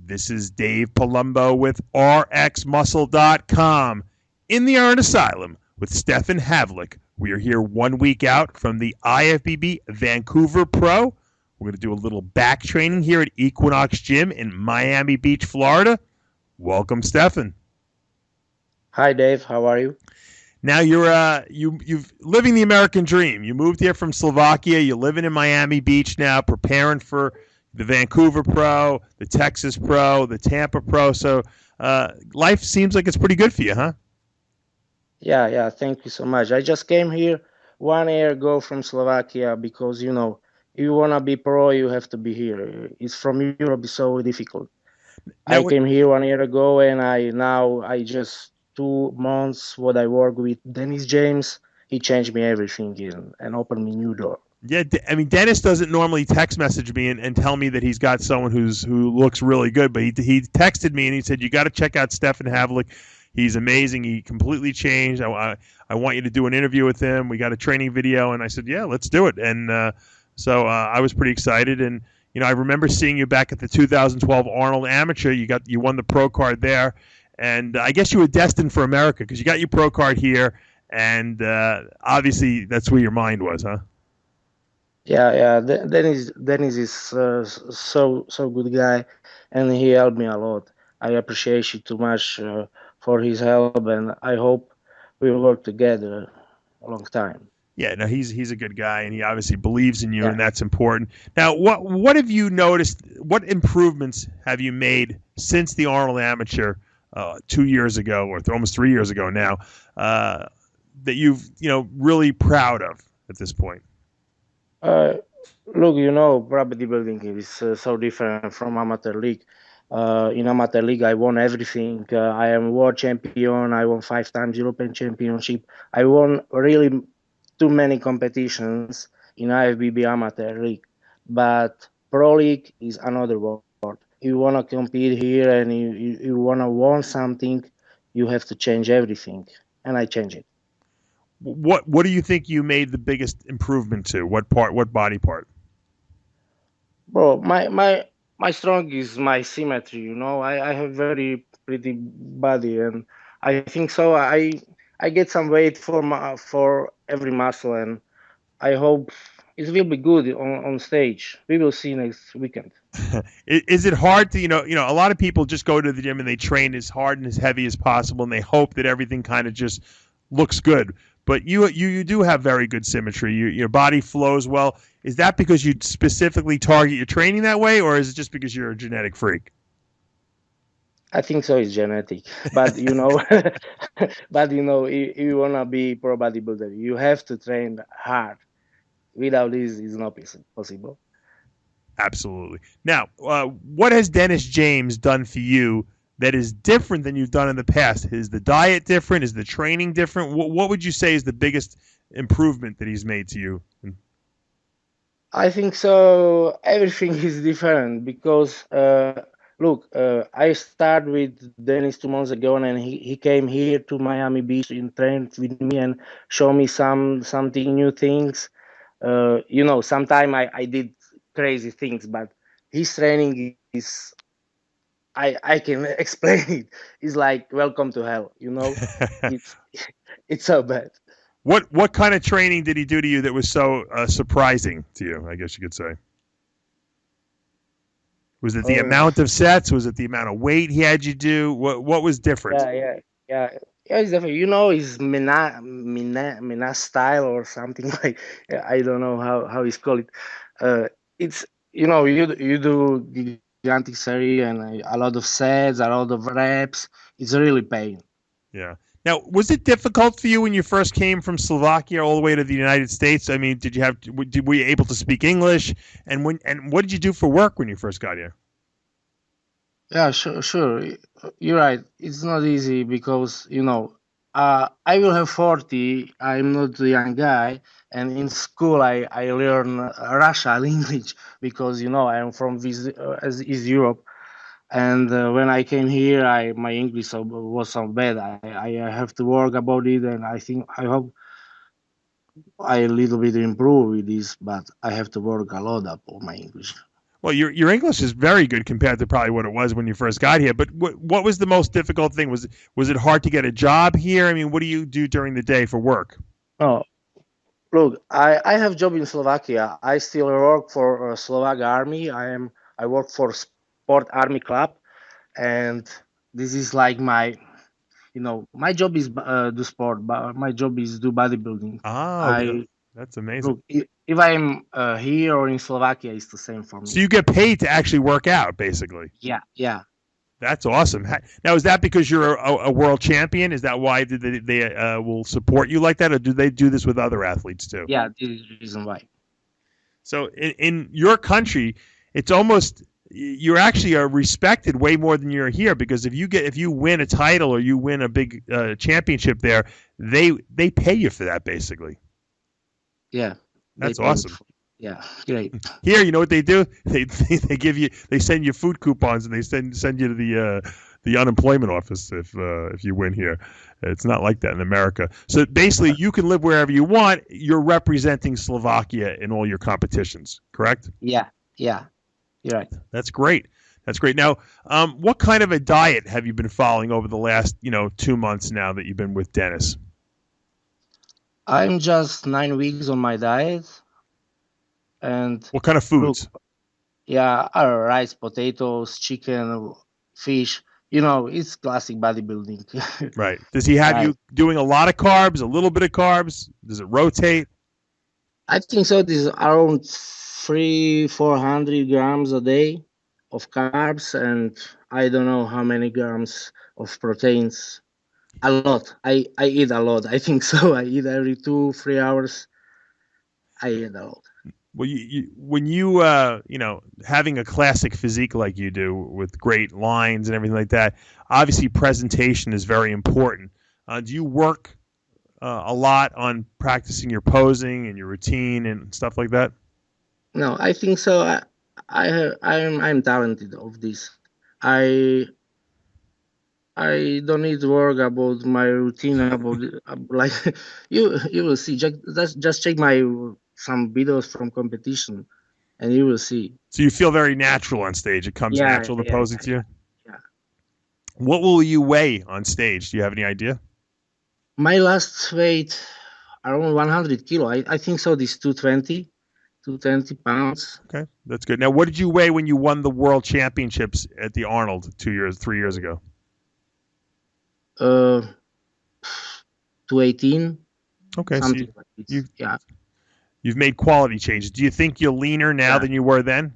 This is Dave Palumbo with RxMuscle.com. In the Iron Asylum with Stefan Havlik. We are here 1 week out from the IFBB Vancouver Pro. We're going to do a little back training here at Equinox Gym in Miami Beach, Florida. Welcome, Stefan. Hi, Dave. How are you? Now you've living the American dream. You moved here from Slovakia. You're living in Miami Beach now, preparing for the Vancouver Pro, the Texas Pro, the Tampa Pro. So life seems like it's pretty good for you, huh? Yeah. Thank you so much. I just came here 1 year ago from Slovakia because, if you want to be pro, you have to be here. It's from Europe, it's so difficult. I came here 1 year ago, and I just 2 months what I work with Dennis James. He changed me everything and opened me new door. Yeah, I mean, Dennis doesn't normally text message me and tell me that he's got someone who looks really good, but he texted me and he said, you got to check out Stefan Havlik. He's amazing. He completely changed. I want you to do an interview with him. We got a training video. And I said, yeah, let's do it. And so I was pretty excited. And, I remember seeing you back at the 2012 Arnold Amateur. You won the pro card there. And I guess you were destined for America because you got your pro card here. And obviously that's where your mind was, huh? Yeah. Dennis is so good guy, and he helped me a lot. I appreciate you too much for his help, and I hope we will work together a long time. Yeah, no, he's a good guy, and he obviously believes in you, and that's important. Now, what have you noticed? What improvements have you made since the Arnold Amateur 2 years ago, or almost 3 years ago now, that you've really proud of at this point? Look, bodybuilding is so different from amateur league. In amateur league, I won everything. I am world champion. I won 5 times European championship. I won really too many competitions in IFBB amateur league. But pro league is another world. You want to compete here and you want to win something, you have to change everything. And I change it. What do you think you made the biggest improvement to? What body part? Bro, my strong is my symmetry. I have very pretty body, and I think so. I get some weight for every muscle, and I hope it will be good on stage. We will see next weekend. Is it hard to a lot of people just go to the gym and they train as hard and as heavy as possible, and they hope that everything kind of just looks good. But you do have very good symmetry. Your body flows well. Is that because you specifically target your training that way, or is it just because you're a genetic freak? I think so. It's genetic, but if you wanna be pro bodybuilder, you have to train hard. Without this, it's not possible. Absolutely. Now, what has Dennis James done for you that is different than you've done in the past? Is the diet different? Is the training different? What would you say is the biggest improvement that he's made to you? I think so. Everything is different because, look, I started with Dennis 2 months ago, and he came here to Miami Beach and trained with me and showed me something new things. Sometimes I did crazy things, but his training is I can explain it. It's like welcome to hell. It's so bad. What kind of training did he do to you that was so surprising to you? I guess you could say. Was it the amount of sets? Was it the amount of weight he had you do? What was different? Yeah. It's different. It's Mina style or something like. I don't know how it's called it. It's you do gigantic series and a lot of sets, a lot of reps. It's really pain. Yeah. Now, was it difficult for you when you first came from Slovakia all the way to the United States? I mean, were you able to speak English? And what did you do for work when you first got here? Yeah, sure. You're right. It's not easy because I will have 40. I'm not a young guy, and in school I learn Russian English because I am from East Europe. And when I came here, my English was so bad. I have to work about it, and I hope I a little bit improve with this, but I have to work a lot up on my English. Well, your English is very good compared to probably what it was when you first got here. But what was the most difficult thing? Was it hard to get a job here? I mean, what do you do during the day for work? Oh, look, I have job in Slovakia. I still work for Slovak Army. I work for Sport Army Club, and this is like my job is do sport, but my job is do bodybuilding. Oh, I that's amazing. Look, if I'm here or in Slovakia, it's the same for me. So you get paid to actually work out, basically. Yeah. That's awesome. Now, is that because you're a world champion? Is that why they will support you like that, or do they do this with other athletes too? Yeah, this is the reason why. So in your country, it's almost you're actually respected way more than you're here, because if you win a title or you win a big championship there, they pay you for that basically. Yeah, that's awesome. Yeah, great. Here, you know what they do? They send you food coupons, and they send you to the unemployment office if you win here. It's not like that in America. So basically, you can live wherever you want. You're representing Slovakia in all your competitions, correct? Yeah, you're right. That's great. That's great. Now, what kind of a diet have you been following over the last 2 months now that you've been with Dennis? I'm just 9 weeks on my diet. And what kind of foods? Rice, potatoes, chicken, fish. It's classic bodybuilding. Right. Does he have you doing a lot of carbs, a little bit of carbs? Does it rotate? I think so. This is around 300-400 grams a day of carbs, and I don't know how many grams of proteins. A lot. I eat a lot. I think so. I eat every 2-3 hours. I eat a lot. Well, when you having a classic physique like you do with great lines and everything like that, obviously presentation is very important. Do you work a lot on practicing your posing and your routine and stuff like that? No, I think so. I'm talented of this. I don't need to work about my routine about like you will see. Just check some videos from competition, and you will see. So you feel very natural on stage. It comes natural to posing to you. Yeah. What will you weigh on stage? Do you have any idea? My last weight around 100 kilo. I think so. This 220 pounds. Okay, that's good. Now, what did you weigh when you won the World Championships at the Arnold 3 years ago? 218. Okay, so you've made quality changes. Do you think you're leaner now than you were then?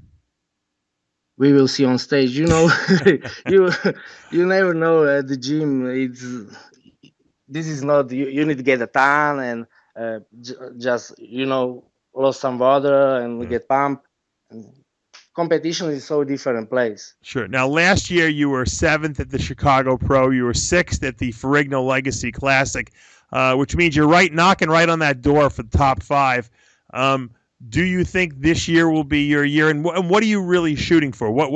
We will see on stage. You never know at the gym. This is not you need to get a tan and just lose some water and get pumped. Competition is so different place. Sure. Now, last year you were 7th at the Chicago Pro. You were 6th at the Ferrigno Legacy Classic, which means you're knocking right on that door for the top 5. Do you think this year will be your year? And what are you really shooting for? What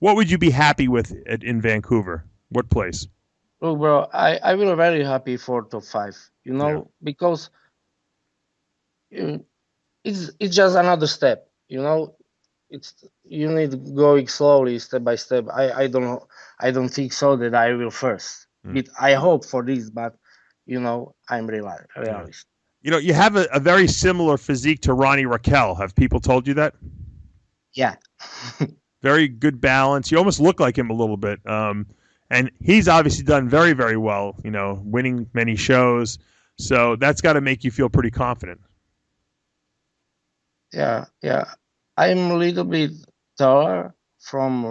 would you be happy with in Vancouver? What place? Look, bro, I will very happy for top 5. Because it's just another step. You need to go slowly, step by step. I don't think so that I will first. I hope for this, but I'm realist. You have a very similar physique to Ronnie Raquel. Have people told you that? Yeah. Very good balance. You almost look like him a little bit. And he's obviously done very, very well, winning many shows. So that's got to make you feel pretty confident. Yeah. I'm a little bit taller from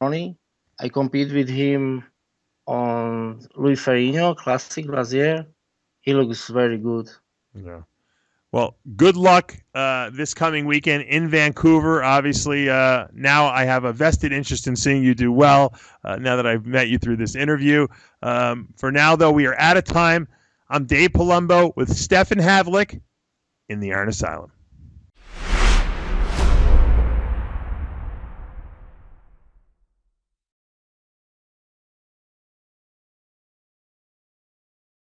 Ronnie. I compete with him on Louis Ferrigno Classic last year. He looks very good. Yeah. Well, good luck this coming weekend in Vancouver. Obviously, now I have a vested interest in seeing you do well now that I've met you through this interview. For now, though, we are out of time. I'm Dave Palumbo with Stefan Havlik in the Iron Asylum.